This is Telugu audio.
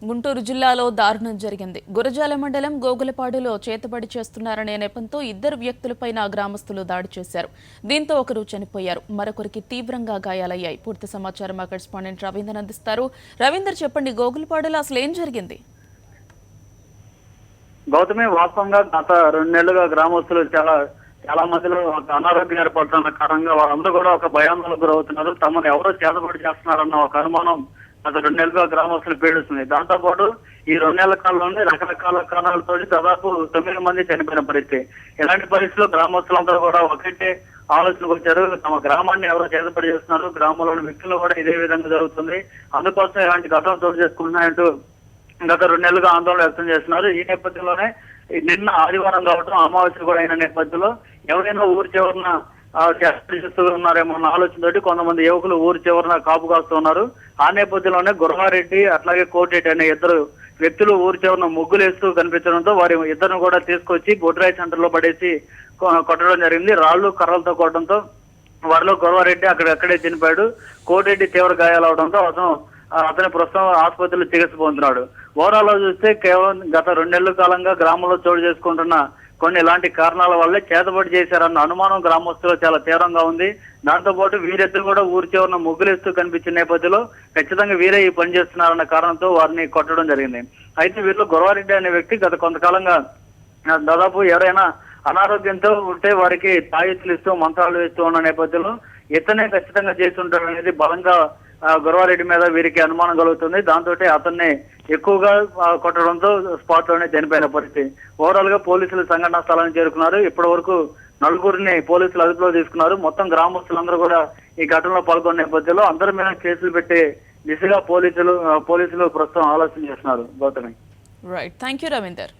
గుంటూరు జిల్లాలో దారుణం జరిగింది. గురజాల మండలం గోగులపాడులో చేతబడి చేస్తున్నారనే నెపంతో ఇద్దరు వ్యక్తులపైన గ్రామస్తులు దాడి చేశారు. దీంతో ఒకరు చనిపోయారు, మరొకరికి తీవ్రంగా గాయాలయ్యాయి. పూర్తి సమాచారం మా కరెస్పాండెంట్ రవీందర్ అందిస్తారు. రవీందర్, చెప్పండి, గోగులపాడులో అసలు ఏం జరిగింది? గౌతమి, వాస్తవంగా గత 2 నెలలుగా గ్రామస్తులు చాలా మందిలో ఒక అనారోగ్యం ఏర్పడుతున్న కారణంగా వాళ్ళందరూ కూడా ఒక భయాందోళనకు గురవుతున్నారు. తమను ఎవరో చేతబడి చేస్తున్నారన్న ఒక అనుమానం గత 2 నెలలుగా గ్రామస్తులు పీడిస్తుంది. దాంతో పాటు ఈ 2 నెలల కాలంలోనే రకరకాల కారణాలతో దాదాపు 9 మంది చనిపోయిన పరిస్థితి. ఇలాంటి పరిస్థితుల్లో గ్రామస్తులందరూ కూడా ఒకటే ఆలోచనకు వచ్చారు. తమ గ్రామాన్ని ఎవరో చేతబడి చేస్తున్నారు, గ్రామంలోని వ్యక్తులు కూడా ఇదే విధంగా జరుగుతుంది, అందుకోసం ఇలాంటి ఘటనలు చోటు చేసుకుంటున్నాయంటూ గత 2 నెలలుగా ఆందోళన వ్యక్తం చేస్తున్నారు. ఈ నేపథ్యంలోనే నిన్న ఆదివారం కావడం, అమావాస్య కూడా అయిన నేపథ్యంలో ఎవరైనా ఊరి చివరన చేస్తూ ఉన్నారేమో అన్న ఆలోచనతోటి కొంతమంది యువకులు ఊరి చివరన కాపు కాస్తూ ఉన్నారు. ఆ నేపథ్యంలోనే గురవారెడ్డి అట్లాగే కోటిరెడ్డి అనే ఇద్దరు వ్యక్తులు ఊరి చివరన ముగ్గులు వేస్తూ కనిపించడంతో వారి ఇద్దరిని కూడా తీసుకొచ్చి బొడ్రాయి సెంటర్ లో పడేసి కొట్టడం జరిగింది. రాళ్లు కర్రలతో కొట్టడంతో వారిలో గురవారెడ్డి అక్కడే చనిపోయాడు. కోటిరెడ్డి తీవ్ర గాయాలు అవడంతో అతని ప్రస్తుతం ఆసుపత్రిలో చికిత్స పొందుతున్నాడు. ఓవరాల్ గా చూస్తే కేవలం గత 2 నెలల కాలంగా గ్రామంలో చోటు చేసుకుంటున్న కొన్ని ఇలాంటి కారణాల వల్లే చేతబడి చేశారన్న అనుమానం గ్రామస్తులు చాలా తీవ్రంగా ఉంది. దాంతో పాటు వీరిద్దరు కూడా ఊరి చివరన ముగ్గులేస్తూ కనిపించిన నేపథ్యంలో ఖచ్చితంగా వీరే ఈ పని చేస్తున్నారన్న కారణంతో వారిని కొట్టడం జరిగింది. అయితే వీరిలో గురవారెడ్డి అనే వ్యక్తి గత కొంతకాలంగా దాదాపు ఎవరైనా అనారోగ్యంతో ఉంటే వారికి తాయిత్తులు ఇస్తూ మంత్రాలు వేస్తూ ఉన్న నేపథ్యంలో ఇతనే ఖచ్చితంగా చేస్తుంటారు అనేది బలంగా గురవారెడ్డి మీద వీరికి అనుమానం కలుగుతుంది. దాంతో అతన్ని ఎక్కువగా కొట్టడంతో స్పాట్ లోనే చనిపోయిన పరిస్థితి. ఓవరాల్ గా పోలీసులు సంఘటనా స్థలానికి చేరుకున్నారు. ఇప్పటి వరకు 4గురిని పోలీసులు అదుపులో తీసుకున్నారు. మొత్తం గ్రామస్తులందరూ కూడా ఈ ఘటనలో పాల్గొన్న నేపథ్యంలో అందరి మీద కేసులు పెట్టే దిశగా పోలీసులు ప్రస్తుతం ఆలోచన చేస్తున్నారు. Gautami, right, thank you Ravinder.